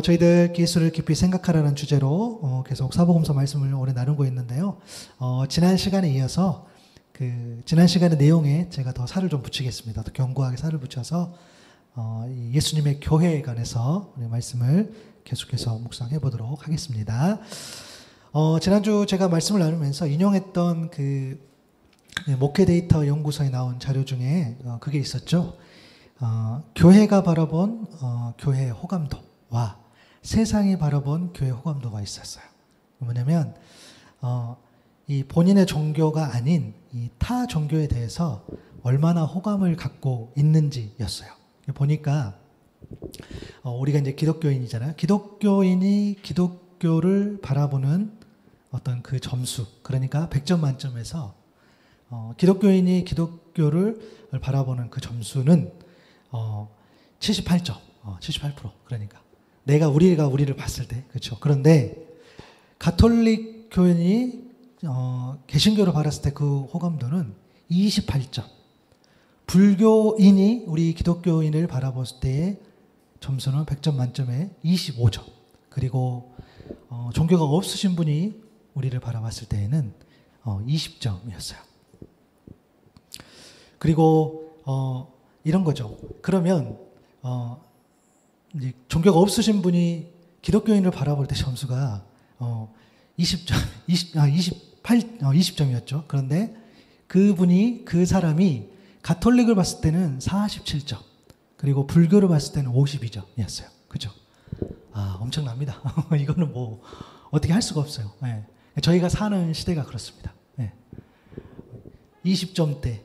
저희들 예수를 깊이 생각하라는 주제로 계속 사복음서 말씀을 오래 나누고 있는데요. 지난 시간에 이어서 지난 시간의 내용에 제가 더 살을 좀 붙이겠습니다. 더 견고하게 살을 붙여서 예수님의 교회에 관해서 우리 말씀을 계속해서 묵상해 보도록 하겠습니다. 지난주 제가 말씀을 나누면서 인용했던 목회 데이터 연구소에 나온 자료 중에 그게 있었죠. 교회가 바라본 교회의 호감도와 세상이 바라본 교회의 호감도가 있었어요. 뭐냐면 이 본인의 종교가 아닌 이 타 종교에 대해서 얼마나 호감을 갖고 있는지였어요. 보니까 우리가 이제 기독교인이잖아요. 기독교인이 기독교를 바라보는 어떤 그 점수, 그러니까 100점 만점에서 기독교인이 기독교를 바라보는 그 점수는 78점, 78%. 그러니까 우리가 우리를 봤을 때, 그렇죠. 그런데 가톨릭 교인이 개신교를 바랐을 때 그 호감도는 28점. 불교인이 우리 기독교인을 바라봤을 때의 점수는 100점 만점에 25점. 그리고 종교가 없으신 분이 우리를 바라봤을 때에는 20점이었어요. 그리고 이런 거죠. 그러면 이제 종교가 없으신 분이 기독교인을 바라볼 때 점수가 20점이었죠. 그런데 그 사람이 가톨릭을 봤을 때는 47점, 그리고 불교를 봤을 때는 52점이었어요. 그죠? 엄청납니다. 이거는 뭐 어떻게 할 수가 없어요. 네. 저희가 사는 시대가 그렇습니다. 네. 20점대.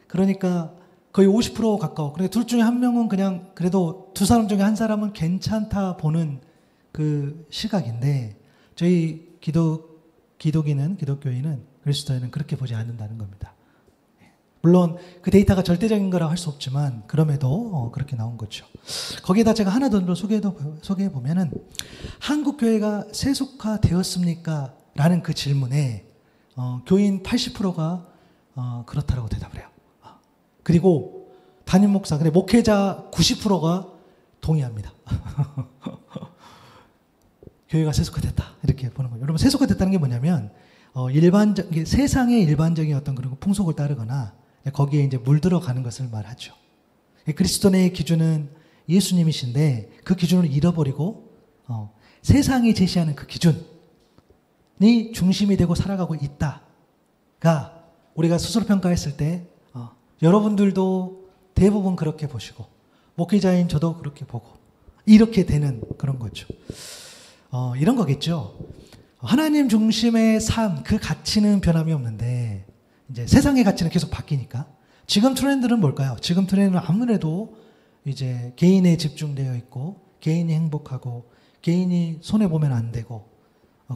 그러니까 거의 50% 가까워. 그런데 둘 중에 한 명은 그냥 그래도 두 사람 중에 한 사람은 괜찮다 보는 그 시각인데, 저희 기독교인은 그리스도인은 그렇게 보지 않는다는 겁니다. 물론 그 데이터가 절대적인 거라고 할 수 없지만 그럼에도 그렇게 나온 거죠. 거기에다 제가 하나 더 소개해 보면은 한국 교회가 세속화되었습니까? 라는 그 질문에 교인 80%가 그렇다라고 대답을 해요. 그리고 담임 목사, 근데 목회자 90%가 동의합니다. 교회가 세속화됐다, 이렇게 보는 거예요. 여러분, 세속화됐다는 게 뭐냐면 세상의 일반적인 어떤 그런 풍속을 따르거나 거기에 이제 물들어가는 것을 말하죠. 그리스도의 기준은 예수님이신데 그 기준을 잃어버리고 세상이 제시하는 그 기준이 중심이 되고 살아가고 있다가 우리가 스스로 평가했을 때 여러분들도 대부분 그렇게 보시고 목회자인 저도 그렇게 보고 이렇게 되는 그런 거죠. 이런 거겠죠. 하나님 중심의 삶, 그 가치는 변함이 없는데 이제 세상의 가치는 계속 바뀌니까 지금 트렌드는 뭘까요? 지금 트렌드는 아무래도 이제 개인에 집중되어 있고 개인이 행복하고 개인이 손해보면 안 되고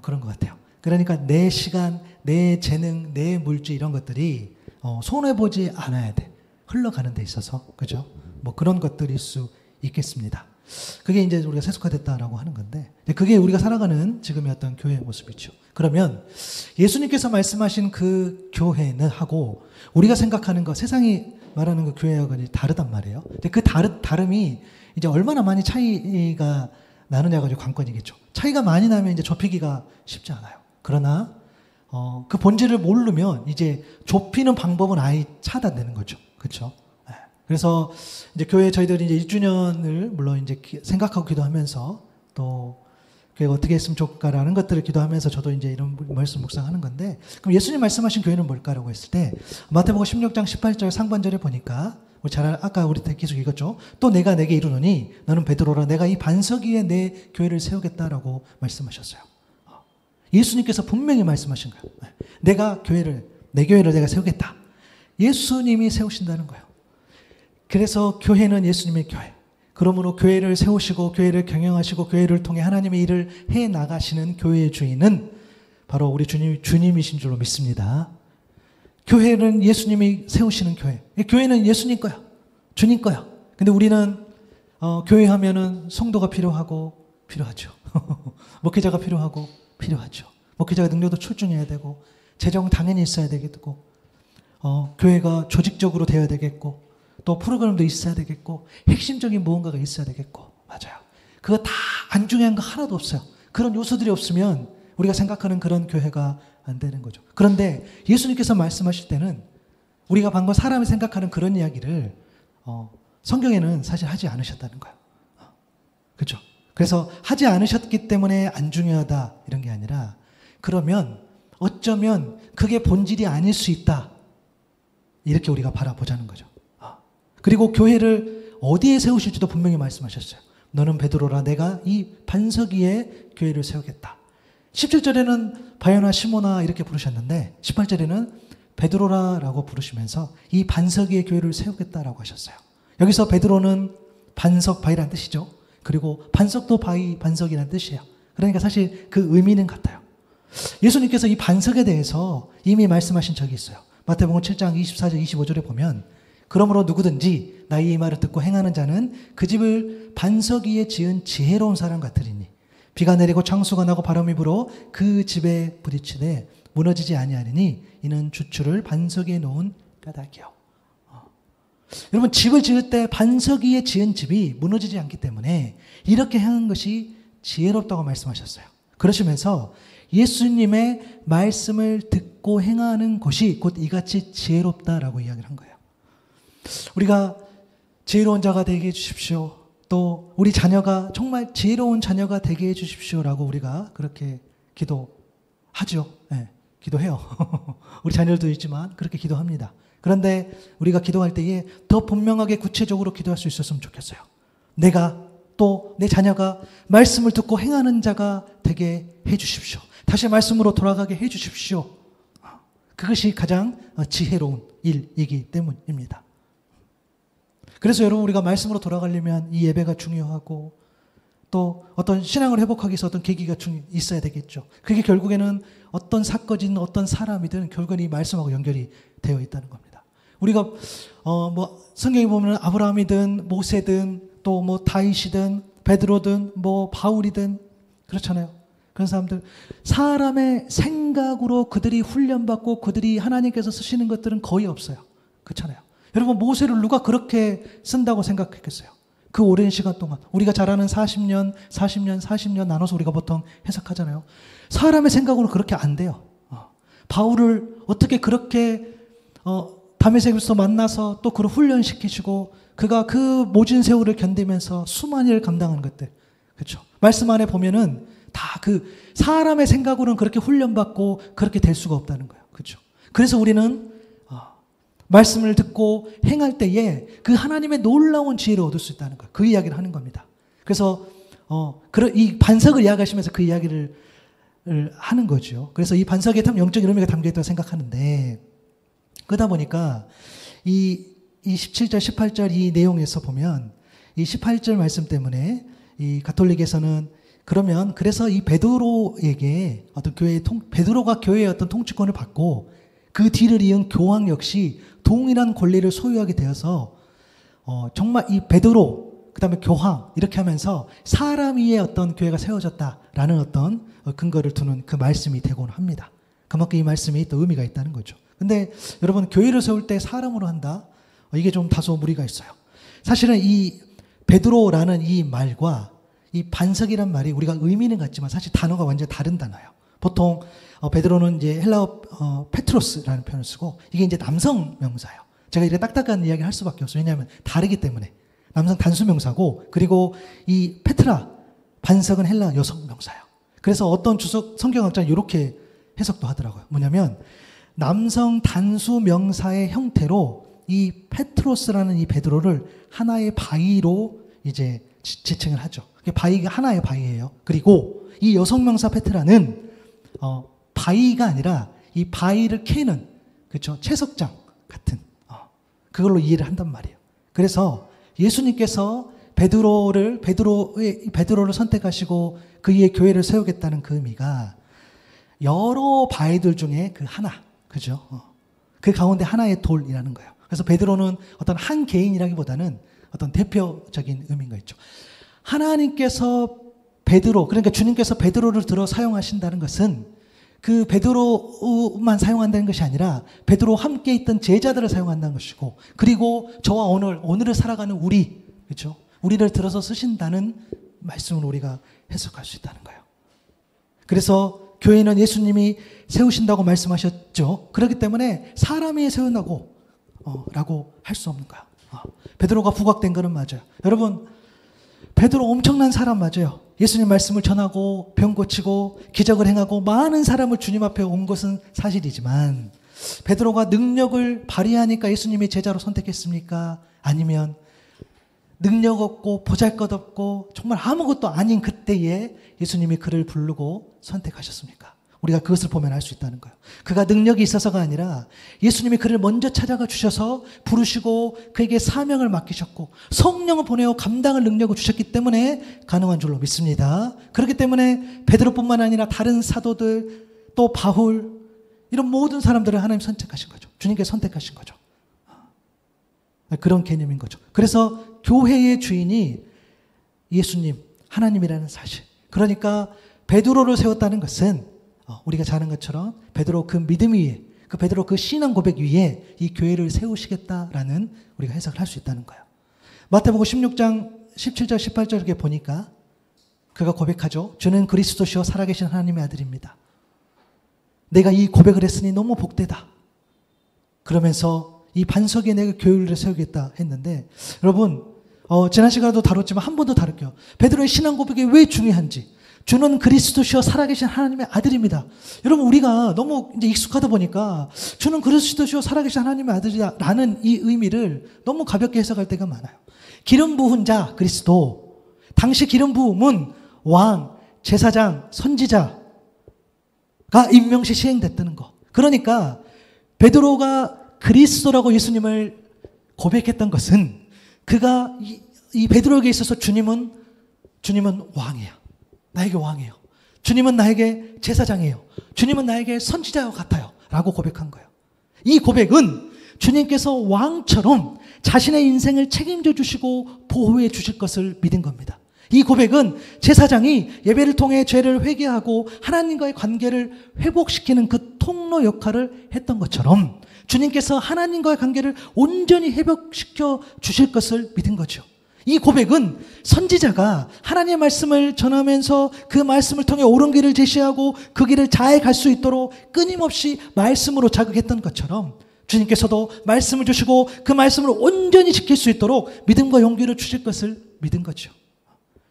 그런 것 같아요. 그러니까 내 시간, 내 재능, 내 물질 이런 것들이 손해보지 않아야 돼. 흘러가는 데 있어서. 그죠? 뭐 그런 것들일 수 있겠습니다. 그게 이제 우리가 세속화됐다라고 하는 건데, 그게 우리가 살아가는 지금의 어떤 교회의 모습이죠. 그러면 예수님께서 말씀하신 그 교회는 하고 우리가 생각하는 거, 세상이 말하는 그 교회하고 다르단 말이에요. 근데 그 다름이 이제 얼마나 많이 차이가 나느냐가 이제 관건이겠죠. 차이가 많이 나면 이제 좁히기가 쉽지 않아요. 그러나 그 본질을 모르면 이제 좁히는 방법은 아예 차단되는 거죠. 그렇죠? 그래서 이제 교회 저희들이 이제 1주년을 물론 이제 생각하고 기도하면서 또 교회가 어떻게 했으면 좋을까라는 것들을 기도하면서 저도 이제 이런 말씀 묵상하는 건데, 그럼 예수님 말씀하신 교회는 뭘까라고 했을 때 마태복음 16장 18절 상반절에 보니까 아까 우리 계속 읽었죠. 또 내가 내게 이르노니 너는 베드로라, 내가 이 반석 위에 내 교회를 세우겠다라고 말씀하셨어요. 예수님께서 분명히 말씀하신 거예요. 내 교회를 내가 세우겠다. 예수님이 세우신다는 거예요. 그래서 교회는 예수님의 교회. 그러므로 교회를 세우시고 교회를 경영하시고 교회를 통해 하나님의 일을 해 나가시는 교회의 주인은 바로 우리 주님이신 줄로 믿습니다. 교회는 예수님이 세우시는 교회. 교회는 예수님 거야. 주님 거야. 근데 우리는 교회 하면은 성도가 필요하죠. 목회자가 필요하죠. 목회자가 능력도 출중해야 되고 재정 당연히 있어야 되겠고 교회가 조직적으로 되어야 되겠고 또 프로그램도 있어야 되겠고 핵심적인 무언가가 있어야 되겠고, 맞아요. 그거 다 안 중요한 거 하나도 없어요. 그런 요소들이 없으면 우리가 생각하는 그런 교회가 안 되는 거죠. 그런데 예수님께서 말씀하실 때는 우리가 방금 사람이 생각하는 그런 이야기를 성경에는 사실 하지 않으셨다는 거예요. 그렇죠? 그래서 하지 않으셨기 때문에 안 중요하다 이런 게 아니라 그러면 어쩌면 그게 본질이 아닐 수 있다. 이렇게 우리가 바라보자는 거죠. 그리고 교회를 어디에 세우실지도 분명히 말씀하셨어요. 너는 베드로라 내가 이 반석 위에 교회를 세우겠다. 17절에는 바요나 시모나 이렇게 부르셨는데 18절에는 베드로라라고 부르시면서 이 반석 위에 교회를 세우겠다라고 하셨어요. 여기서 베드로는 반석, 바위라는 뜻이죠. 그리고 반석도 바위, 반석이라는 뜻이에요. 그러니까 사실 그 의미는 같아요. 예수님께서 이 반석에 대해서 이미 말씀하신 적이 있어요. 마태복음 7장 24절 25절에 보면 그러므로 누구든지 나의 이 말을 듣고 행하는 자는 그 집을 반석 위에 지은 지혜로운 사람 같으리니 비가 내리고 창수가 나고 바람이 불어 그 집에 부딪히되 무너지지 아니하리니 이는 주추를 반석 위에 놓은 까닭이요. 여러분 집을 지을 때 반석 위에 지은 집이 무너지지 않기 때문에 이렇게 행한 것이 지혜롭다고 말씀하셨어요. 그러시면서 예수님의 말씀을 듣고 행하는 것이 곧 이같이 지혜롭다라고 이야기를 한 거예요. 우리가 지혜로운 자가 되게 해주십시오. 또 우리 자녀가 정말 지혜로운 자녀가 되게 해주십시오라고 우리가 그렇게 기도하죠. 네, 기도해요. 우리 자녀들도 있지만 그렇게 기도합니다. 그런데 우리가 기도할 때에 더 분명하게 구체적으로 기도할 수 있었으면 좋겠어요. 내가 또 내 자녀가 말씀을 듣고 행하는 자가 되게 해주십시오. 다시 말씀으로 돌아가게 해주십시오. 그것이 가장 지혜로운 일이기 때문입니다. 그래서 여러분 우리가 말씀으로 돌아가려면 이 예배가 중요하고 또 어떤 신앙을 회복하기 위해서 어떤 계기가 있어야 되겠죠. 그게 결국에는 어떤 사건이든 어떤 사람이든 결국은 이 말씀하고 연결이 되어 있다는 겁니다. 우리가 성경에 보면 아브라함이든 모세든 또 다윗이든 베드로든 바울이든 그렇잖아요. 그런 사람들 사람의 생각으로 그들이 훈련받고 그들이 하나님께서 쓰시는 것들은 거의 없어요. 그렇잖아요. 여러분 모세를 누가 그렇게 쓴다고 생각했겠어요? 그 오랜 시간 동안 우리가 잘 아는 40년 나눠서 우리가 보통 해석하잖아요. 사람의 생각으로 그렇게 안 돼요. 바울을 어떻게 그렇게 다메섹에서 만나서 또 그를 훈련시키시고 그가 그 모진 세월을 견디면서 수많은 일을 감당하는 것들. 그렇죠? 말씀 안에 보면은 다 그 사람의 생각으로는 그렇게 훈련받고 그렇게 될 수가 없다는 거예요. 그렇죠? 그래서 우리는 말씀을 듣고 행할 때에 그 하나님의 놀라운 지혜를 얻을 수 있다는 거예요. 그 이야기를 하는 겁니다. 그래서 이 반석을 이야기하시면서 그 이야기를 하는 거죠. 그래서 이 반석에 참 영적인 의미가 담겨있다고 생각하는데 그러다 보니까 이 17절, 18절 이 내용에서 보면 이 18절 말씀 때문에 이 가톨릭에서는 그러면 그래서 이 베드로에게 어떤 베드로가 교회의 어떤 통치권을 받고 그 뒤를 이은 교황 역시 동일한 권리를 소유하게 되어서 정말 이 베드로 그다음에 교황 이렇게 하면서 사람 위에 어떤 교회가 세워졌다라는 어떤 근거를 두는 그 말씀이 되곤 합니다. 그만큼 이 말씀이 또 의미가 있다는 거죠. 근데 여러분 교회를 세울 때 사람으로 한다? 이게 좀 다소 무리가 있어요. 사실은 이 베드로라는 이 말과 이 반석이란 말이 우리가 의미는 같지만 사실 단어가 완전히 다른 단어예요. 보통 베드로는 이제 헬라어 페트로스라는 표현을 쓰고 이게 이제 남성 명사예요. 제가 이렇게 딱딱한 이야기를 할 수밖에 없어요. 왜냐하면 다르기 때문에. 남성 단수 명사고 그리고 이 페트라 반석은 헬라 여성 명사예요. 그래서 어떤 성경학자는 이렇게 해석도 하더라고요. 뭐냐면 남성 단수 명사의 형태로 이 페트로스라는 이 베드로를 하나의 바위로 이제 지칭을 하죠. 바위가 하나의 바위예요. 그리고 이 여성 명사 페트라는 바위가 아니라 이 바위를 캐는 그렇죠 채석장 같은 그걸로 이해를 한단 말이에요. 그래서 예수님께서 베드로를 선택하시고 그 위에 교회를 세우겠다는 그 의미가 여러 바위들 중에 그 하나, 그죠? 그 가운데 하나의 돌이라는 거예요. 그래서 베드로는 어떤 한 개인이라기보다는 어떤 대표적인 의미가 있죠. 하나님께서 그러니까 주님께서 베드로를 들어 사용하신다는 것은 그 베드로만 사용한다는 것이 아니라 베드로 함께 있던 제자들을 사용한다는 것이고 그리고 저와 오늘을 살아가는 우리, 그렇죠? 우리를 들어서 쓰신다는 말씀을 우리가 해석할 수 있다는 거예요. 그래서 교회는 예수님이 세우신다고 말씀하셨죠. 그렇기 때문에 사람이 세운다고 라고 할 수 없는 거야. 베드로가 부각된 거는 맞아요. 여러분, 베드로 엄청난 사람 맞아요. 예수님 말씀을 전하고 병 고치고 기적을 행하고 많은 사람을 주님 앞에 온 것은 사실이지만 베드로가 능력을 발휘하니까 예수님이 제자로 선택했습니까? 아니면 능력 없고 보잘것없고 정말 아무것도 아닌 그때에 예수님이 그를 부르고 선택하셨습니까? 우리가 그것을 보면 알 수 있다는 거예요. 그가 능력이 있어서가 아니라 예수님이 그를 먼저 찾아가 주셔서 부르시고 그에게 사명을 맡기셨고 성령을 보내어 감당할 능력을 주셨기 때문에 가능한 줄로 믿습니다. 그렇기 때문에 베드로뿐만 아니라 다른 사도들 또 바울 이런 모든 사람들을 하나님 선택하신 거죠. 주님께서 선택하신 거죠. 그런 개념인 거죠. 그래서 교회의 주인이 예수님, 하나님이라는 사실. 그러니까 베드로를 세웠다는 것은 우리가 잘 아는 것처럼 베드로 그 믿음 위에, 그 베드로 그 신앙 고백 위에 이 교회를 세우시겠다라는 우리가 해석을 할 수 있다는 거예요. 마태복음 16장 17절 18절 이렇게 보니까 그가 고백하죠. 주는 그리스도시요 살아계신 하나님의 아들입니다. 내가 이 고백을 했으니 너무 복되다. 그러면서 이 반석에 내가 교회를 세우겠다 했는데 여러분 지난 시간에도 다뤘지만 한 번 더 다룰게요. 베드로의 신앙 고백이 왜 중요한지. 주는 그리스도시요 살아계신 하나님의 아들입니다. 여러분 우리가 너무 이제 익숙하다 보니까 주는 그리스도시요 살아계신 하나님의 아들이라는 이 의미를 너무 가볍게 해석할 때가 많아요. 기름 부은 자 그리스도. 당시 기름 부음은 왕, 제사장, 선지자가 임명시 시행됐다는 거. 그러니까 베드로가 그리스도라고 예수님을 고백했던 것은 그가 이 베드로에게 있어서 주님은 왕이야. 나에게 왕이에요. 주님은 나에게 제사장이에요. 주님은 나에게 선지자와 같아요. 라고 고백한 거예요. 이 고백은 주님께서 왕처럼 자신의 인생을 책임져 주시고 보호해 주실 것을 믿은 겁니다. 이 고백은 제사장이 예배를 통해 죄를 회개하고 하나님과의 관계를 회복시키는 그 통로 역할을 했던 것처럼 주님께서 하나님과의 관계를 온전히 회복시켜 주실 것을 믿은 거죠. 이 고백은 선지자가 하나님의 말씀을 전하면서 그 말씀을 통해 옳은 길을 제시하고 그 길을 잘 갈 수 있도록 끊임없이 말씀으로 자극했던 것처럼 주님께서도 말씀을 주시고 그 말씀을 온전히 지킬 수 있도록 믿음과 용기를 주실 것을 믿은 거죠.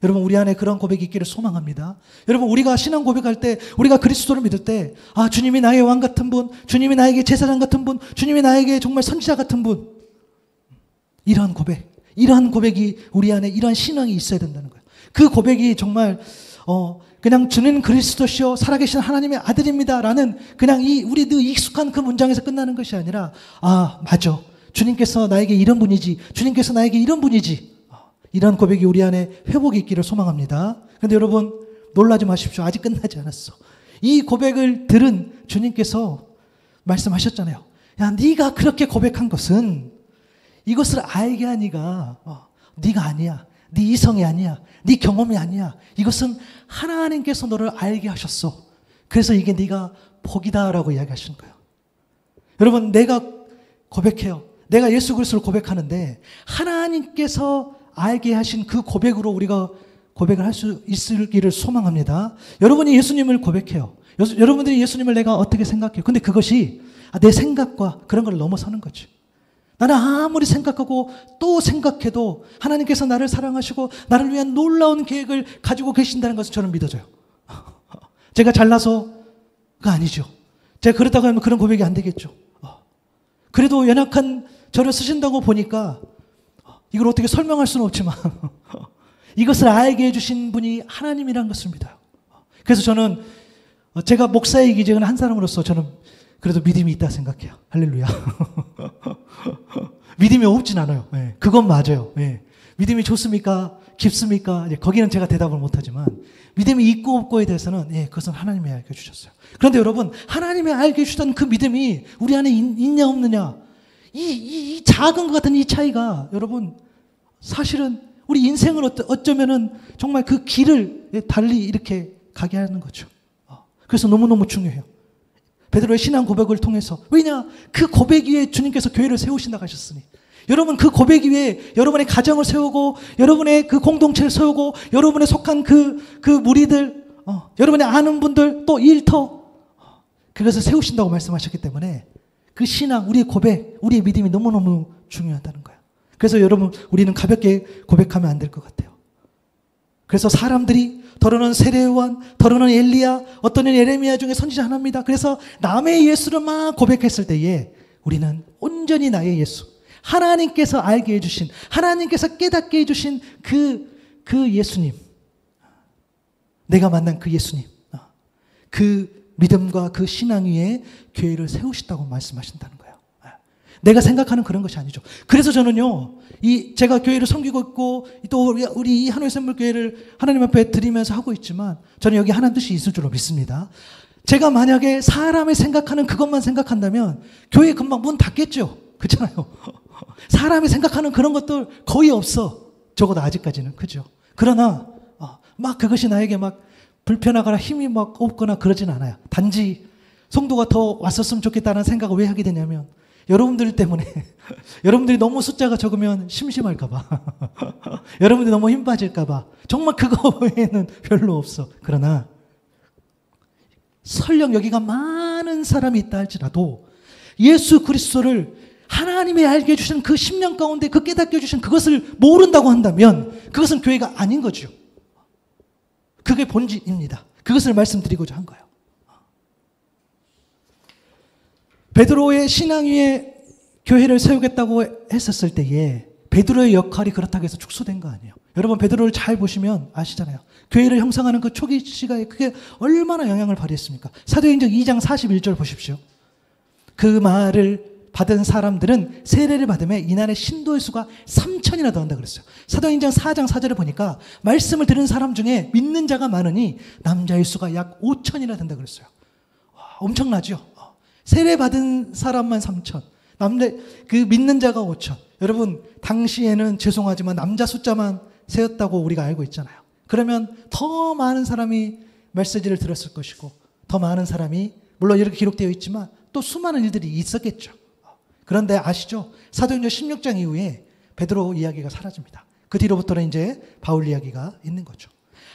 여러분 우리 안에 그런 고백이 있기를 소망합니다. 여러분 우리가 신앙 고백할 때 우리가 그리스도를 믿을 때 주님이 나의 왕 같은 분, 주님이 나에게 제사장 같은 분, 주님이 나에게 정말 선지자 같은 분, 이러한 고백이 우리 안에 이러한 신앙이 있어야 된다는 거예요. 그 고백이 정말 그냥 주는 그리스도시요 살아계신 하나님의 아들입니다 라는 그냥 우리 늘 익숙한 그 문장에서 끝나는 것이 아니라 맞아. 주님께서 나에게 이런 분이지. 주님께서 나에게 이런 분이지. 이런 고백이 우리 안에 회복이 있기를 소망합니다. 그런데 여러분 놀라지 마십시오. 아직 끝나지 않았어. 이 고백을 들은 주님께서 말씀하셨잖아요. 야, 네가 그렇게 고백한 것은 이것을 알게 하니가 네가 아니야. 네 이성이 아니야. 네 경험이 아니야. 이것은 하나님께서 너를 알게 하셨어. 그래서 이게 네가 복이다라고 이야기하시는 거예요. 여러분 내가 고백해요. 내가 예수 그리스도를 고백하는데 하나님께서 알게 하신 그 고백으로 우리가 고백을 할 수 있기를 소망합니다. 여러분이 예수님을 고백해요. 여러분들이 예수님을 내가 어떻게 생각해요. 근데 그것이 내 생각과 그런 걸 넘어서는 거죠. 나는 아무리 생각하고 또 생각해도 하나님께서 나를 사랑하시고 나를 위한 놀라운 계획을 가지고 계신다는 것을 저는 믿어져요. 제가 잘나서가 아니죠. 제가 그렇다고 하면 그런 고백이 안 되겠죠. 그래도 연약한 저를 쓰신다고 보니까 이걸 어떻게 설명할 수는 없지만 이것을 알게 해주신 분이 하나님이라는 것을 믿어요. 그래서 저는 제가 목사의 기적은 한 사람으로서 저는 그래도 믿음이 있다 생각해요. 할렐루야. 믿음이 없진 않아요. 네, 그건 맞아요. 네. 믿음이 좋습니까? 깊습니까? 거기는 제가 대답을 못하지만 믿음이 있고 없고에 대해서는 그것은 하나님이 알게 해주셨어요. 그런데 여러분 하나님이 알게 해주셨던 그 믿음이 우리 안에 있냐 없느냐 이 작은 것 같은 이 차이가 여러분 사실은 우리 인생을 어쩌면은 정말 그 길을 달리 이렇게 가게 하는 거죠. 그래서 너무너무 중요해요. 베드로의 신앙 고백을 통해서 왜냐 그 고백 위에 주님께서 교회를 세우신다고 하셨으니 여러분 그 고백 위에 여러분의 가정을 세우고 여러분의 그 공동체를 세우고 여러분의 속한 그 무리들, 여러분의 아는 분들 또 일터, 그것을 세우신다고 말씀하셨기 때문에 그 신앙, 우리의 고백, 우리의 믿음이 너무너무 중요하다는 거예요. 그래서 여러분 우리는 가볍게 고백하면 안 될 것 같아요. 그래서 사람들이 더러는 세례요한, 더러는 엘리야, 어떤 이는 예레미야 중에 선지자 하나입니다. 그래서 남의 예수를 막 고백했을 때에 우리는 온전히 나의 예수, 하나님께서 알게 해주신, 하나님께서 깨닫게 해주신 그 예수님, 내가 만난 그 예수님, 그 믿음과 그 신앙 위에 교회를 세우시다고 말씀하신다는 거예요. 내가 생각하는 그런 것이 아니죠. 그래서 저는요, 제가 교회를 섬기고 있고 또 우리 이 한우의 샘물교회를 하나님 앞에 드리면서 하고 있지만 저는 여기 하나님 뜻이 있을 줄로 믿습니다. 제가 만약에 사람이 생각하는 그것만 생각한다면 교회 금방 문 닫겠죠. 그렇잖아요. 사람이 생각하는 그런 것들 거의 없어. 적어도 아직까지는. 그죠? 그러나 막 그것이 나에게 막 불편하거나 힘이 막 없거나 그러진 않아요. 단지 성도가 더 왔었으면 좋겠다는 생각을 왜 하게 되냐면 여러분들 때문에 여러분들이 너무 숫자가 적으면 심심할까봐 여러분들이 너무 힘 빠질까봐 정말 그거 외에는 별로 없어. 그러나 설령 여기가 많은 사람이 있다 할지라도 예수 그리스도를 하나님이 알게 해주신 그 심령 가운데 그 깨닫게 해주신 그것을 모른다고 한다면 그것은 교회가 아닌 거죠. 그게 본질입니다. 그것을 말씀드리고자 한 거예요. 베드로의 신앙 위에 교회를 세우겠다고 했었을 때에 베드로의 역할이 그렇다고 해서 축소된 거 아니에요. 여러분 베드로를 잘 보시면 아시잖아요. 교회를 형성하는 그 초기 시가에 그게 얼마나 영향을 발휘했습니까? 사도행전 2장 41절 보십시오. 그 말을 받은 사람들은 세례를 받으며 이날의 신도의 수가 3,000이나 더한다 그랬어요. 사도행전 4장 4절에 보니까 말씀을 들은 사람 중에 믿는 자가 많으니 남자의 수가 약 5,000이나 된다 그랬어요. 와, 엄청나죠? 세례 받은 사람만 3,000, 그 믿는 자가 5,000. 여러분 당시에는 죄송하지만 남자 숫자만 세었다고 우리가 알고 있잖아요. 그러면 더 많은 사람이 메시지를 들었을 것이고 더 많은 사람이 물론 이렇게 기록되어 있지만 또 수많은 일들이 있었겠죠. 그런데 아시죠? 사도행전 16장 이후에 베드로 이야기가 사라집니다. 그 뒤로부터는 이제 바울 이야기가 있는 거죠.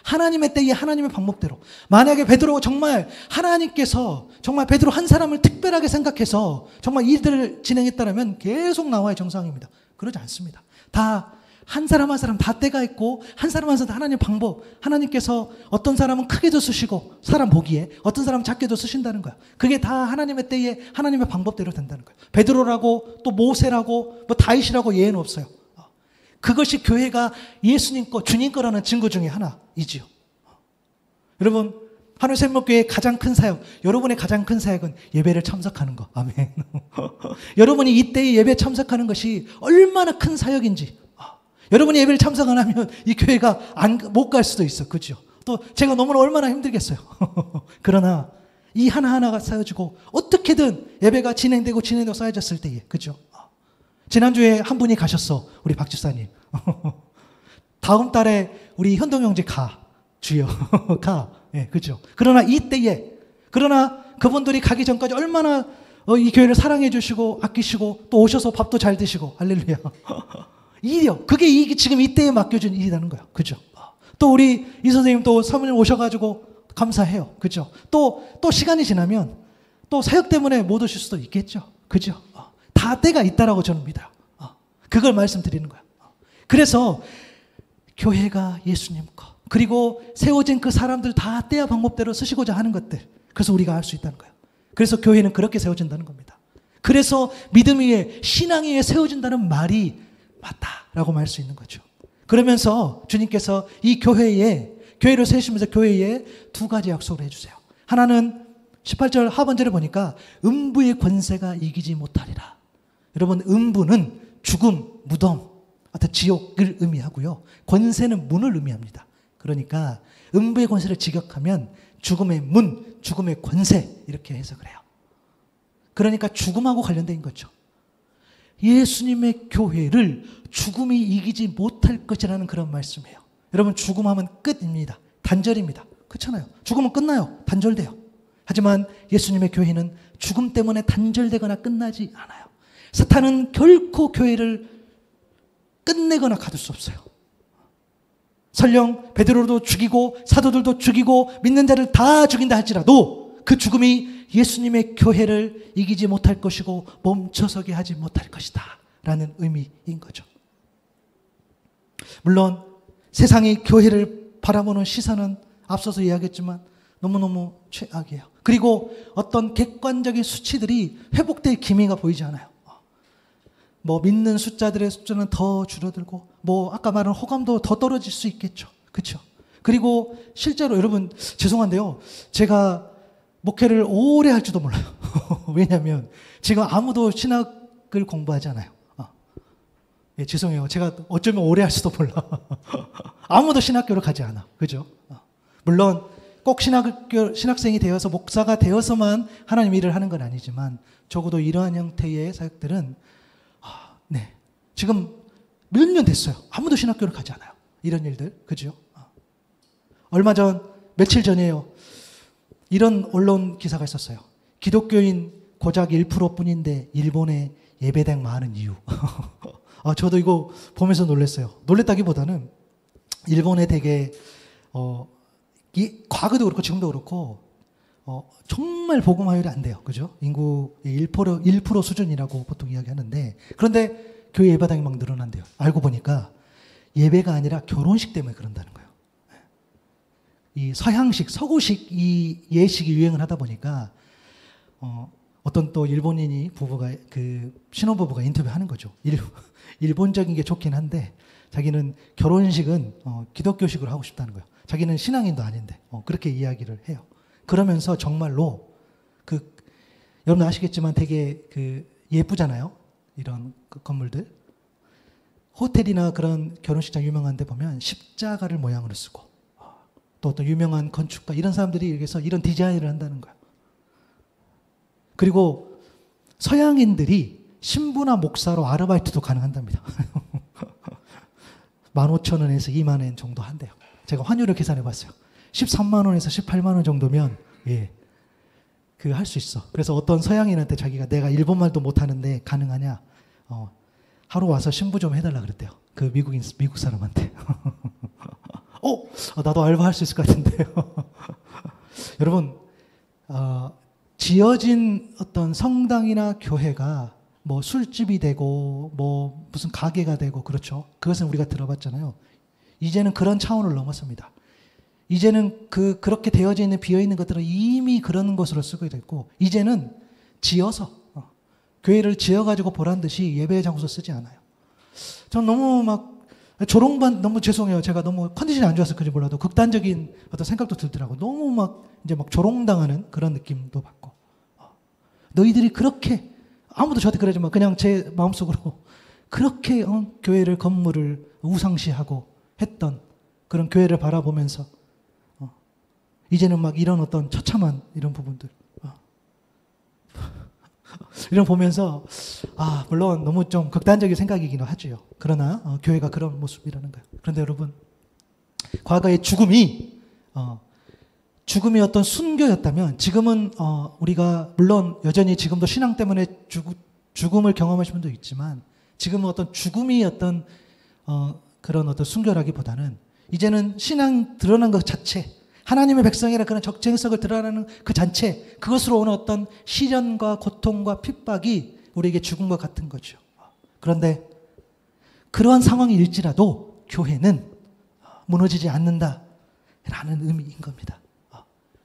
하나님의 때에 하나님의 방법대로 만약에 베드로가 정말 하나님께서 정말 베드로 한 사람을 특별하게 생각해서 정말 일들을 진행했다면 계속 나와야 정상입니다. 그러지 않습니다. 다 한 사람 한 사람 다 때가 있고 한 사람 한 사람 하나님의 방법, 하나님께서 어떤 사람은 크게도 쓰시고 사람 보기에 어떤 사람은 작게도 쓰신다는 거야. 그게 다 하나님의 때에 하나님의 방법대로 된다는 거야. 베드로라고 또 모세라고 뭐 다윗이라고 예외는 없어요. 그것이 교회가 예수님 거, 주님 거라는 증거 중에 하나이지요. 여러분, 한우의 샘물교회의 가장 큰 사역, 여러분의 가장 큰 사역은 예배를 참석하는 거. 아멘. 여러분이 이때의 예배에 참석하는 것이 얼마나 큰 사역인지. 여러분이 예배를 참석 안 하면 이 교회가 못 갈 수도 있어. 그죠? 또 제가 너무나 얼마나 힘들겠어요. 그러나 이 하나하나가 쌓여지고 어떻게든 예배가 진행되고 쌓여졌을 때에. 그죠? 지난주에 한 분이 가셨어. 우리 박 집사님. 다음 달에 우리 현동 형제 가. 주여. 가. 예, 그죠? 그러나 이때에, 그러나 그분들이 가기 전까지 얼마나 이 교회를 사랑해 주시고 아끼시고 또 오셔서 밥도 잘 드시고 할렐루야. 일이요. 그게 지금 이때에 맡겨준 일이라는 거예요. 그죠? 또 우리 이 선생님 또 사모님 오셔가지고 감사해요. 그죠? 또 시간이 지나면 또 사역 때문에 못 오실 수도 있겠죠. 그죠? 다 때가 있다라고 저는 믿어요. 그걸 말씀드리는 거예요. 그래서 교회가 예수님 거, 그리고 세워진 그 사람들 다 때와 방법대로 쓰시고자 하는 것들, 그래서 우리가 할 수 있다는 거예요. 그래서 교회는 그렇게 세워진다는 겁니다. 그래서 믿음 위에 신앙 위에 세워진다는 말이 맞다라고 말할 수 있는 거죠. 그러면서 주님께서 이 교회를 세우시면서 교회에 두 가지 약속을 해주세요. 하나는 18절 하반절에 보니까 음부의 권세가 이기지 못하리라. 여러분 음부는 죽음, 무덤, 어떤 지옥을 의미하고요. 권세는 문을 의미합니다. 그러니까 음부의 권세를 직역하면 죽음의 문, 죽음의 권세 이렇게 해석을 해요. 그러니까 죽음하고 관련된 거죠. 예수님의 교회를 죽음이 이기지 못할 것이라는 그런 말씀이에요. 여러분 죽음하면 끝입니다. 단절입니다. 그렇잖아요. 죽으면 끝나요. 단절돼요. 하지만 예수님의 교회는 죽음 때문에 단절되거나 끝나지 않아요. 사탄은 결코 교회를 끝내거나 가둘 수 없어요. 설령 베드로도 죽이고 사도들도 죽이고 믿는 자를 다 죽인다 할지라도 그 죽음이 예수님의 교회를 이기지 못할 것이고 멈춰서게 하지 못할 것이다 라는 의미인 거죠. 물론 세상이 교회를 바라보는 시선은 앞서서 이야기했지만 너무너무 최악이에요. 그리고 어떤 객관적인 수치들이 회복될 기미가 보이지 않아요. 뭐 믿는 숫자들의 숫자는 더 줄어들고 뭐 아까 말한 호감도 더 떨어질 수 있겠죠. 그렇죠? 그리고 실제로 여러분 죄송한데요. 제가 목회를 오래 할지도 몰라요. 왜냐하면 지금 아무도 신학을 공부하지 않아요. 예, 죄송해요. 제가 어쩌면 오래 할 수도 몰라. 아무도 신학교를 가지 않아. 그죠? 물론 꼭 신학생이 되어서 목사가 되어서만 하나님 일을 하는 건 아니지만 적어도 이러한 형태의 사역들은 네, 지금 몇 년 됐어요. 아무도 신학교를 가지 않아요. 이런 일들. 그죠? 얼마 전, 며칠 전이에요. 이런 언론 기사가 있었어요. 기독교인 고작 1% 뿐인데 일본에 예배당 많은 이유. 저도 이거 보면서 놀랐어요. 놀랬다기보다는 일본에 되게 과거도 그렇고 지금도 그렇고 정말 복음 화율이 안 돼요. 그죠? 인구의 1% 수준이라고 보통 이야기하는데 그런데 교회 예배당이 막 늘어난대요. 알고 보니까 예배가 아니라 결혼식 때문에 그런다는 거예요. 이 서양식, 서구식 이 예식이 유행을 하다 보니까 어떤 또 일본인이 신혼부부가 인터뷰하는 거죠. 일본적인 게 좋긴 한데 자기는 결혼식은 기독교식으로 하고 싶다는 거예요. 자기는 신앙인도 아닌데 그렇게 이야기를 해요. 그러면서 정말로 여러분 아시겠지만 되게 예쁘잖아요. 이런 건물들. 호텔이나 그런 결혼식장 유명한 데 보면 십자가를 모양으로 쓰고 또 어떤 유명한 건축가 이런 사람들이 여기서 이런 디자인을 한다는 거예요. 그리고 서양인들이 신부나 목사로 아르바이트도 가능한답니다. 15,000원에서 2만 원 정도 한대요. 제가 환율을 계산해 봤어요. 13만 원에서 18만 원 정도면 할 수 있어. 그래서 어떤 서양인한테 자기가 내가 일본말도 못하는데 가능하냐? 하루 와서 신부 좀 해달라 그랬대요. 그 미국 사람한테. 나도 알바할 수 있을 것 같은데요. 여러분, 지어진 어떤 성당이나 교회가 뭐 술집이 되고 뭐 무슨 가게가 되고 그렇죠. 그것은 우리가 들어봤잖아요. 이제는 그런 차원을 넘었습니다. 이제는 그렇게 되어져 있는 비어있는 것들은 이미 그런 것으로 쓰고 있고 이제는 지어서 교회를 지어가지고 보란 듯이 예배 장소 쓰지 않아요. 전 너무 너무 죄송해요. 제가 너무 컨디션이 안 좋아서 그런지 몰라도 극단적인 어떤 생각도 들더라고요. 너무 이제 조롱당하는 그런 느낌도 받고. 너희들이 그렇게 아무도 저한테 그러지 마. 그냥 제 마음속으로 그렇게 교회를 건물을 우상시하고 했던 그런 교회를 바라보면서 이제는 이런 어떤 처참한 이런 부분들 이런 보면서 물론 너무 좀 극단적인 생각이긴 하죠. 그러나 교회가 그런 모습이라는 거예요. 그런데 여러분 과거의 죽음이 어떤 순교였다면 지금은 우리가 물론 여전히 지금도 신앙 때문에 죽음을 경험하신 분도 있지만 지금은 어떤 죽음이 어떤 그런 어떤 순교라기보다는 이제는 신앙 드러난 것 자체 하나님의 백성이라 그런 적쟁성을 드러나는 그 자체 그것으로 오는 어떤 시련과 고통과 핍박이 우리에게 죽음과 같은 거죠. 그런데 그러한 상황일지라도 교회는 무너지지 않는다라는 의미인 겁니다.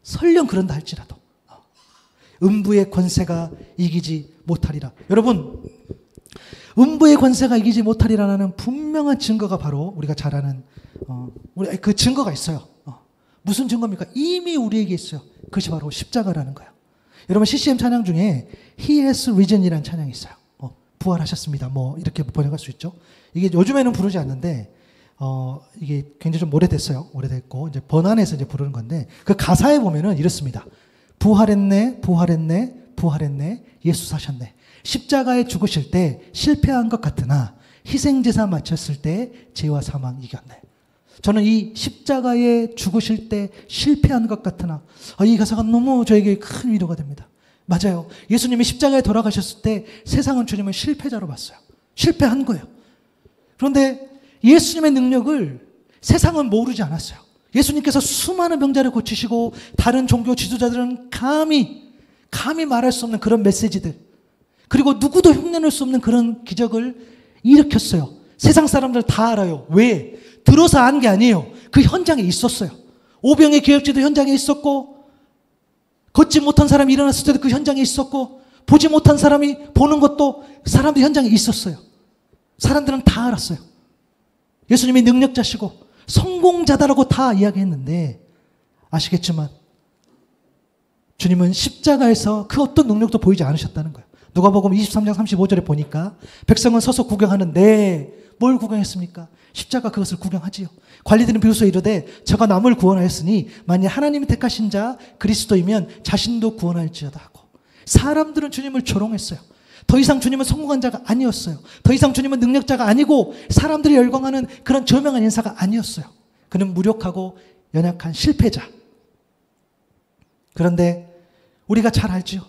설령 그런다 할지라도 음부의 권세가 이기지 못하리라. 여러분 음부의 권세가 이기지 못하리라는 분명한 증거가 바로 우리가 잘 아는 그 증거가 있어요. 무슨 증거입니까? 이미 우리에게 있어요. 그것이 바로 십자가라는 거예요. 여러분 CCM 찬양 중에 He has risen이라는 찬양이 있어요. 부활하셨습니다. 이렇게 번역할 수 있죠. 이게 요즘에는 부르지 않는데 이게 굉장히 좀 오래됐어요. 오래됐고 이제 번안해서 이제 부르는 건데 그 가사에 보면은 이렇습니다. 부활했네, 부활했네, 부활했네, 예수 사셨네. 십자가에 죽으실 때 실패한 것 같으나 희생제사 마쳤을 때 죄와 사망 이겼네. 저는 이 십자가에 죽으실 때 실패한 것 같으나 이 가사가 너무 저에게 큰 위로가 됩니다. 맞아요. 예수님이 십자가에 돌아가셨을 때 세상은 주님을 실패자로 봤어요. 실패한 거예요. 그런데 예수님의 능력을 세상은 모르지 않았어요. 예수님께서 수많은 병자를 고치시고 다른 종교 지도자들은 감히 말할 수 없는 그런 메시지들, 그리고 누구도 흉내낼 수 없는 그런 기적을 일으켰어요. 세상 사람들 다 알아요. 왜? 들어서 안 게 아니에요. 그 현장에 있었어요. 오병의 기업지도 현장에 있었고, 걷지 못한 사람이 일어났을 때도 그 현장에 있었고, 보지 못한 사람이 보는 것도 사람들 현장에 있었어요. 사람들은 다 알았어요. 예수님이 능력자시고 성공자다라고 다 이야기했는데, 아시겠지만 주님은 십자가에서 그 어떤 능력도 보이지 않으셨다는 거예요. 누가복음 23장 35절에 보니까 백성은 서서 구경하는데 뭘 구경했습니까? 십자가, 그것을 구경하지요. 관리들은 비로소 이르되 저가 남을 구원하였으니 만일 하나님이 택하신 자 그리스도이면 자신도 구원할지어다 하고, 사람들은 주님을 조롱했어요. 더 이상 주님은 성공한 자가 아니었어요. 더 이상 주님은 능력자가 아니고 사람들이 열광하는 그런 저명한 인사가 아니었어요. 그는 무력하고 연약한 실패자. 그런데 우리가 잘 알지요.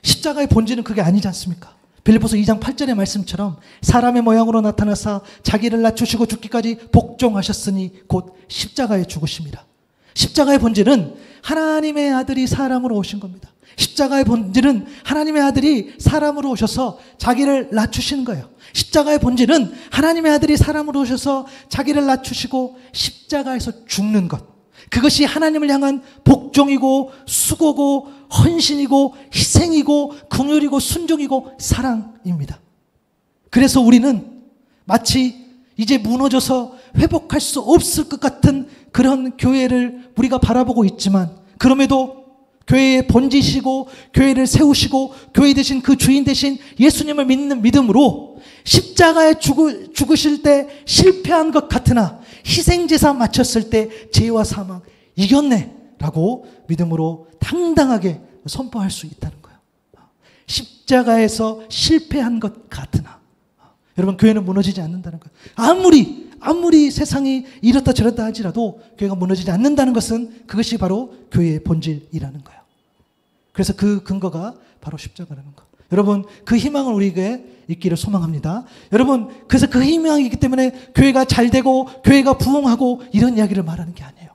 십자가의 본질은 그게 아니지 않습니까? 빌립보서 2장 8절의 말씀처럼 사람의 모양으로 나타나사 자기를 낮추시고 죽기까지 복종하셨으니 곧 십자가에 죽으심이라. 십자가의 본질은 하나님의 아들이 사람으로 오신 겁니다. 십자가의 본질은 하나님의 아들이 사람으로 오셔서 자기를 낮추시는 거예요. 십자가의 본질은 하나님의 아들이 사람으로 오셔서 자기를 낮추시고 십자가에서 죽는 것. 그것이 하나님을 향한 복종이고 수고고 헌신이고 희생이고 긍휼이고 순종이고 사랑입니다. 그래서 우리는 마치 이제 무너져서 회복할 수 없을 것 같은 그런 교회를 우리가 바라보고 있지만, 그럼에도 교회의 본질이시고 교회를 세우시고 교회 되신 그 주인 되신 예수님을 믿는 믿음으로 십자가에 죽으실 때 실패한 것 같으나 희생제사 마쳤을 때 죄와 사망 이겼네 라고 믿음으로 당당하게 선포할 수 있다는 거예요. 십자가에서 실패한 것 같으나, 여러분, 교회는 무너지지 않는다는 거예요. 아무리 세상이 이렇다 저렇다 할지라도 교회가 무너지지 않는다는 것은 그것이 바로 교회의 본질이라는 거예요. 그래서 그 근거가 바로 십자가라는 거. 여러분, 그 희망을 우리에게 있기를 소망합니다. 여러분, 그래서 그 희망이 있기 때문에 교회가 잘 되고 교회가 부흥하고 이런 이야기를 말하는 게 아니에요.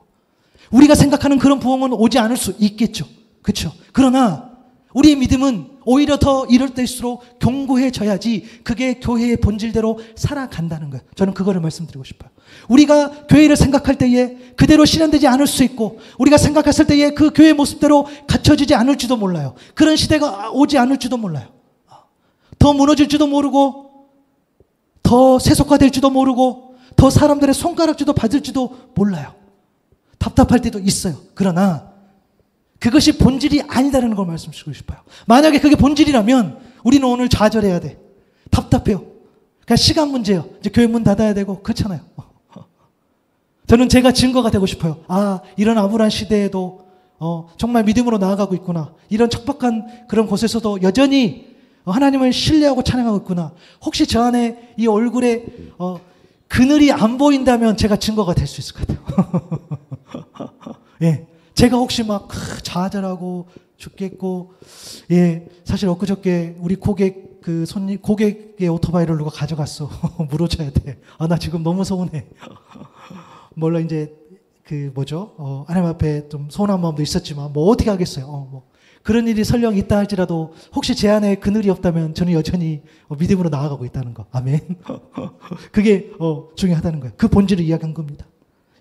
우리가 생각하는 그런 부흥은 오지 않을 수 있겠죠. 그렇죠? 그러나 우리의 믿음은 오히려 더 이럴 때일수록 견고해져야지 그게 교회의 본질대로 살아간다는 거예요. 저는 그거를 말씀드리고 싶어요. 우리가 교회를 생각할 때에 그대로 실현되지 않을 수 있고, 우리가 생각했을 때에 그 교회의 모습대로 갖춰지지 않을지도 몰라요. 그런 시대가 오지 않을지도 몰라요. 더 무너질지도 모르고, 더 세속화될지도 모르고, 더 사람들의 손가락질도 받을지도 몰라요. 답답할 때도 있어요. 그러나 그것이 본질이 아니다라는 걸 말씀드리고 싶어요. 만약에 그게 본질이라면 우리는 오늘 좌절해야 돼. 답답해요. 그냥 시간 문제예요. 이제 교회 문 닫아야 되고 그렇잖아요. 저는 제가 증거가 되고 싶어요. 아, 이런 암울한 시대에도 정말 믿음으로 나아가고 있구나. 이런 척박한 그런 곳에서도 여전히 하나님을 신뢰하고 찬양하고 있구나. 혹시 저 안에 이 얼굴에 그늘이 안 보인다면 제가 증거가 될 수 있을 것 같아요. 예. 제가 혹시 막 좌절하고 죽겠고, 예, 사실 엊그저께 우리 고객의 오토바이를 누가 가져갔어. 물어줘야 돼. 아, 나 지금 너무 서운해. 물론 이제 하나님 앞에 좀 서운한 마음도 있었지만 뭐 어떻게 하겠어요. 그런 일이 설령 있다 할지라도 혹시 제 안에 그늘이 없다면 저는 여전히 믿음으로 나아가고 있다는 거. 아멘. 그게 중요하다는 거예요. 그 본질을 이야기한 겁니다.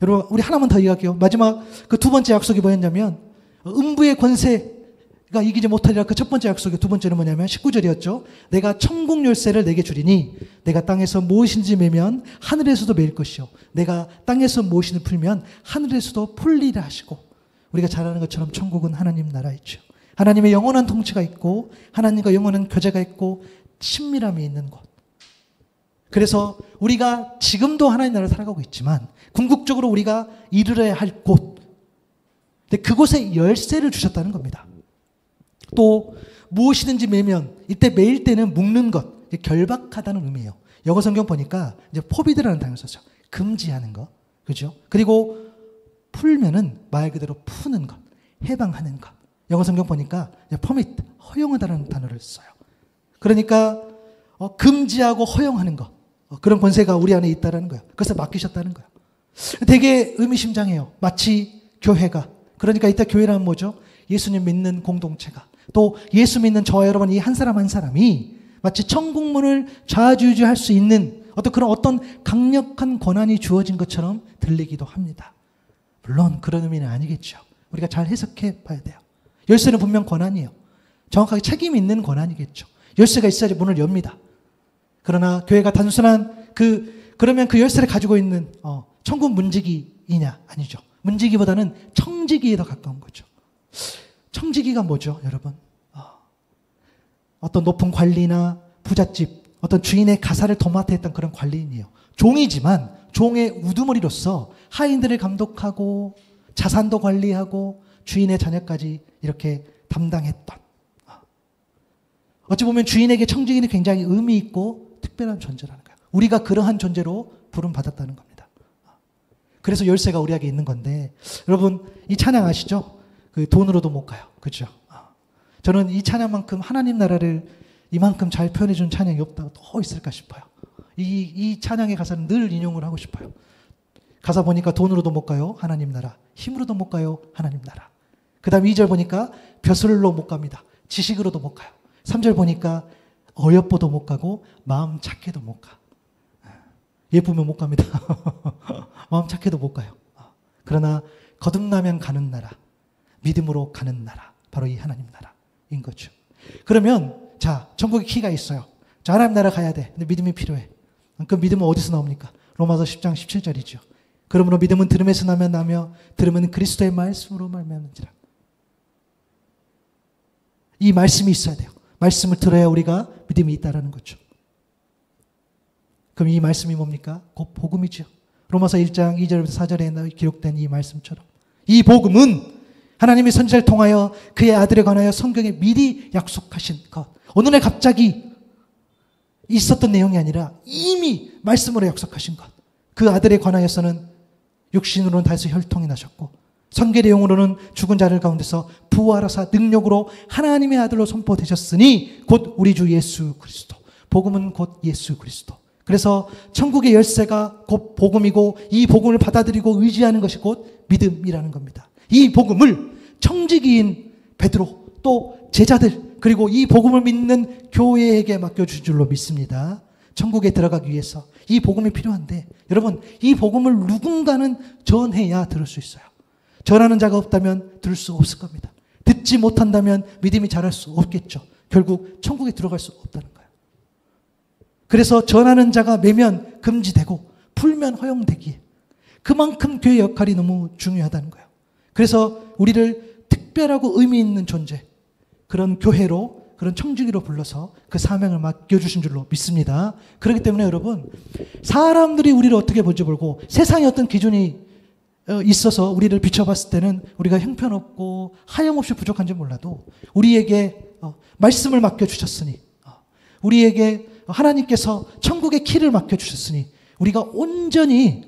여러분, 우리 하나만 더 이야기할게요. 마지막 그 두 번째 약속이 뭐였냐면, 음부의 권세가 이기지 못하리라. 그 첫 번째 약속의 두 번째는 뭐냐면 19절이었죠. 내가 천국 열쇠를 내게 주리니 내가 땅에서 무엇인지 매면 하늘에서도 매일 것이요 내가 땅에서 무엇인지 풀면 하늘에서도 풀리라 하시고, 우리가 잘 아는 것처럼 천국은 하나님 나라이죠. 하나님의 영원한 통치가 있고 하나님과 영원한 교제가 있고 친밀함이 있는 곳. 그래서 우리가 지금도 하나님 나라를 살아가고 있지만 궁극적으로 우리가 이르러야 할 곳, 근데 그곳에 열쇠를 주셨다는 겁니다. 또 무엇이든지 매면, 이때 매일 때는 묶는 것, 결박하다는 의미예요. 영어 성경 보니까 이제 포비드라는 단어를 썼죠. 금지하는 것, 그죠? 그리고 풀면은 말 그대로 푸는 것, 해방하는 것. 영어 성경 보니까 permit, 허용하다는 단어를 써요. 그러니까 금지하고 허용하는 것. 그런 권세가 우리 안에 있다는 거예요. 그것을 맡기셨다는 거예요. 되게 의미심장해요. 마치 교회가, 그러니까 이따 교회라는 뭐죠? 예수님 믿는 공동체가, 또 예수 믿는 저와 여러분 이 한 사람 한 사람이 마치 천국문을 좌지우지할 수 있는 어떤 강력한 권한이 주어진 것처럼 들리기도 합니다. 물론 그런 의미는 아니겠죠. 우리가 잘 해석해 봐야 돼요. 열쇠는 분명 권한이에요. 정확하게 책임이 있는 권한이겠죠. 열쇠가 있어야지 문을 엽니다. 그러나 교회가 단순한 그러면 그 열쇠를 가지고 있는 천국 문지기이냐? 아니죠. 문지기보다는 청지기에 더 가까운 거죠. 청지기가 뭐죠, 여러분? 어떤 높은 관리나 부잣집, 어떤 주인의 가사를 도맡아 했던 그런 관리인이에요. 종이지만 종의 우두머리로서 하인들을 감독하고 자산도 관리하고 주인의 자녀까지 이렇게 담당했던, 어찌 보면 주인에게 청지기는 굉장히 의미 있고 특별한 존재라는 거예요. 우리가 그러한 존재로 부름받았다는 겁니다. 그래서 열쇠가 우리에게 있는 건데, 여러분 이 찬양 아시죠? 그 돈으로도 못 가요. 그렇죠? 저는 이 찬양만큼 하나님 나라를 이만큼 잘 표현해 준 찬양이 없다고 더 있을까 싶어요. 이 찬양의 가사는 늘 인용을 하고 싶어요. 가사 보니까 돈으로도 못 가요, 하나님 나라. 힘으로도 못 가요, 하나님 나라. 그 다음 2절 보니까 벼슬로 못 갑니다. 지식으로도 못 가요. 3절 보니까 어여뻐도 못 가고 마음 착해도 못 가. 예쁘면 못 갑니다. 마음 착해도 못 가요. 그러나 거듭나면 가는 나라, 믿음으로 가는 나라, 바로 이 하나님 나라인 거죠. 그러면 자, 천국의 키가 있어요. 자, 하나님 나라 가야 돼. 근데 믿음이 필요해. 그 믿음은 어디서 나옵니까? 로마서 10장 17절이죠. 그러므로 믿음은 들음에서 나며 들음은 그리스도의 말씀으로 말미암는지라. 이 말씀이 있어야 돼요. 말씀을 들어야 우리가 믿음이 있다라는 거죠. 그럼 이 말씀이 뭡니까? 곧 복음이죠. 로마서 1장 2절부터 4절에 기록된 이 말씀처럼 이 복음은 하나님의 선지자를 통하여 그의 아들에 관하여 성경에 미리 약속하신 것, 오늘날 갑자기 있었던 내용이 아니라 이미 말씀으로 약속하신 것, 그 아들에 관하여서는 육신으로는 다해서 혈통이 나셨고 성계 내용으로는 죽은 자들 가운데서 부활하사 능력으로 하나님의 아들로 선포되셨으니 곧 우리 주 예수 그리스도. 복음은 곧 예수 그리스도. 그래서 천국의 열쇠가 곧 복음이고 이 복음을 받아들이고 의지하는 것이 곧 믿음이라는 겁니다. 이 복음을 청지기인 베드로 또 제자들 그리고 이 복음을 믿는 교회에게 맡겨준 줄로 믿습니다. 천국에 들어가기 위해서 이 복음이 필요한데 여러분 이 복음을 누군가는 전해야 들을 수 있어요. 전하는 자가 없다면 들을 수 없을 겁니다. 듣지 못한다면 믿음이 자랄 수 없겠죠. 결국 천국에 들어갈 수 없다는 거예요. 그래서 전하는 자가 매면 금지되고 풀면 허용되기에 그만큼 교회의 역할이 너무 중요하다는 거예요. 그래서 우리를 특별하고 의미 있는 존재, 그런 교회로, 그런 청지기로 불러서 그 사명을 맡겨주신 줄로 믿습니다. 그렇기 때문에 여러분, 사람들이 우리를 어떻게 볼지 모르고 세상에 어떤 기준이 있어서 우리를 비춰봤을 때는 우리가 형편없고 하염없이 부족한지 몰라도 우리에게 말씀을 맡겨주셨으니, 우리에게 하나님께서 천국의 키를 맡겨주셨으니 우리가 온전히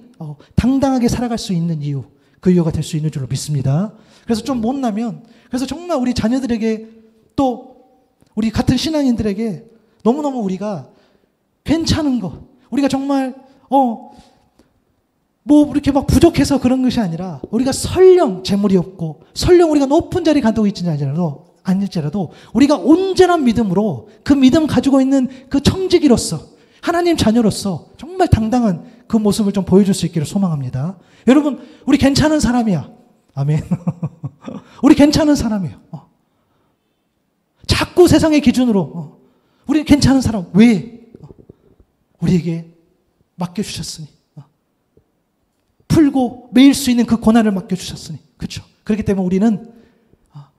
당당하게 살아갈 수 있는 이유, 그 이유가 될 수 있는 줄로 믿습니다. 그래서 좀 못나면, 그래서 정말 우리 자녀들에게 또 우리 같은 신앙인들에게 너무너무 우리가 괜찮은 거, 우리가 정말 뭐 이렇게 막 부족해서 그런 것이 아니라 우리가 설령 재물이 없고 설령 우리가 높은 자리에 가지고 있지는 아닐지라도 우리가 온전한 믿음으로 그 믿음 가지고 있는 그 청지기로서 하나님 자녀로서 정말 당당한 그 모습을 좀 보여줄 수 있기를 소망합니다. 여러분, 우리 괜찮은 사람이야. 아멘. 우리 괜찮은 사람이에요. 자꾸 세상의 기준으로 우리 괜찮은 사람. 왜? 우리에게 맡겨주셨으니. 풀고 매일 수 있는 그 고난을 맡겨주셨으니. 그렇죠? 그렇기 때문에 우리는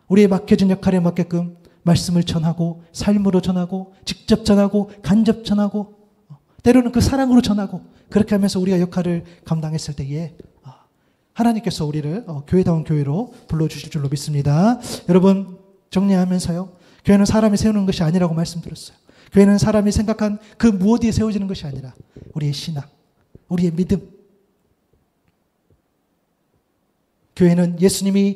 우리의 맡겨진 역할에 맞게끔 말씀을 전하고 삶으로 전하고 직접 전하고 간접 전하고 때로는 그 사랑으로 전하고 그렇게 하면서 우리가 역할을 감당했을 때에 하나님께서 우리를 교회다운 교회로 불러주실 줄로 믿습니다. 여러분 정리하면서요. 교회는 사람이 세우는 것이 아니라고 말씀드렸어요. 교회는 사람이 생각한 그 무엇이 세워지는 것이 아니라 우리의 신앙, 우리의 믿음. 교회는 예수님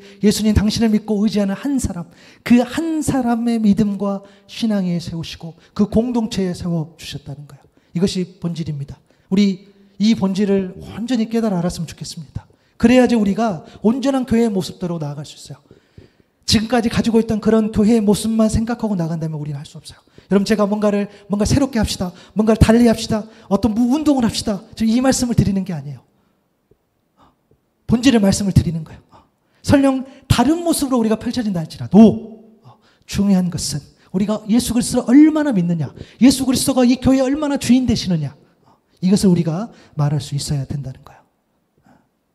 당신을 믿고 의지하는 한 사람, 그 한 사람의 믿음과 신앙에 세우시고 그 공동체에 세워주셨다는 거예요. 이것이 본질입니다. 우리 이 본질을 완전히 깨달아 알았으면 좋겠습니다. 그래야지 우리가 온전한 교회의 모습대로 나아갈 수 있어요. 지금까지 가지고 있던 그런 교회의 모습만 생각하고 나간다면 우리는 할 수 없어요. 여러분, 제가 뭔가 새롭게 합시다. 뭔가를 달리 합시다. 어떤 운동을 합시다. 지금 이 말씀을 드리는 게 아니에요. 본질의 말씀을 드리는 거예요. 설령 다른 모습으로 우리가 펼쳐진다 할지라도 중요한 것은 우리가 예수 그리스도를 얼마나 믿느냐, 예수 그리스도가 이 교회에 얼마나 주인 되시느냐, 이것을 우리가 말할 수 있어야 된다는 거예요.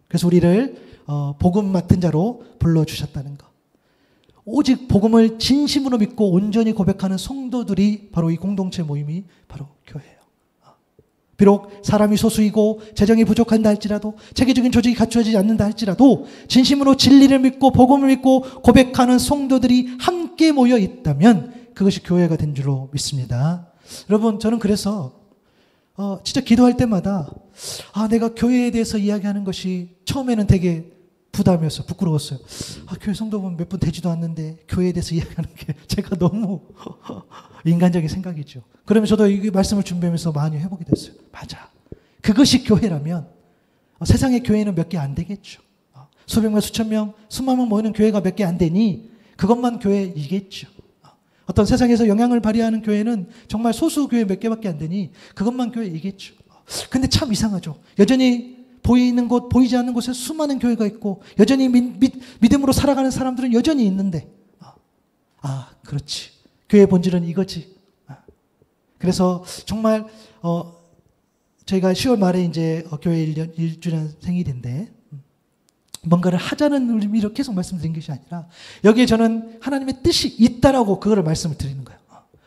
그래서 우리를 복음 맡은 자로 불러주셨다는 거. 오직 복음을 진심으로 믿고 온전히 고백하는 성도들이 바로 이 공동체 모임이 바로 교회예요. 비록 사람이 소수이고 재정이 부족한다 할지라도, 체계적인 조직이 갖추어지지 않는다 할지라도 진심으로 진리를 믿고 복음을 믿고 고백하는 성도들이 함께 모여 있다면 그것이 교회가 된 줄로 믿습니다. 여러분, 저는 그래서 진짜 기도할 때마다 내가 교회에 대해서 이야기하는 것이 처음에는 되게 부담이었어요. 부끄러웠어요. 교회 성도분 몇 분 되지도 않는데 교회에 대해서 이야기하는 게 제가 너무 인간적인 생각이죠. 그러면 저도 이 말씀을 준비하면서 많이 해보게 됐어요. 맞아. 그것이 교회라면 세상의 교회는 몇 개 안 되겠죠. 수백 명, 수천 명, 수만 명 모이는 교회가 몇 개 안 되니 그것만 교회이겠죠. 어떤 세상에서 영향을 발휘하는 교회는 정말 소수 교회 몇 개밖에 안 되니 그것만 교회이겠죠. 근데 참 이상하죠. 여전히 보이는 곳, 보이지 않는 곳에 수많은 교회가 있고 여전히 믿음으로 살아가는 사람들은 여전히 있는데 그렇지. 교회의 본질은 이거지. 그래서 정말 저희가 10월 말에 이제 교회 1주년 생일인데 뭔가를 하자는 의미로 계속 말씀드린 것이 아니라 여기에 저는 하나님의 뜻이 있다라고 그거를 말씀을 드리는 거예요.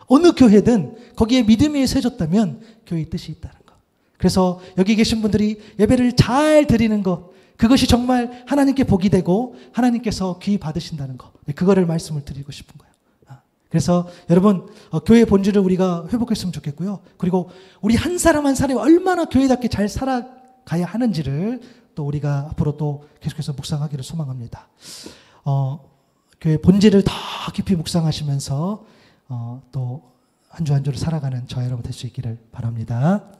어느 교회든 거기에 믿음이 세졌다면 교회의 뜻이 있다는 거. 그래서 여기 계신 분들이 예배를 잘 드리는 것, 그것이 정말 하나님께 복이 되고 하나님께서 귀 받으신다는 것, 그거를 말씀을 드리고 싶은 거예요. 그래서 여러분, 교회의 본질을 우리가 회복했으면 좋겠고요. 그리고 우리 한 사람 한 사람이 얼마나 교회답게 잘 살아가야 하는지를 또 우리가 앞으로 또 계속해서 묵상하기를 소망합니다. 교회의 본질을 더 깊이 묵상하시면서 또 한 주 한 주를 살아가는 저와 여러분 될 수 있기를 바랍니다.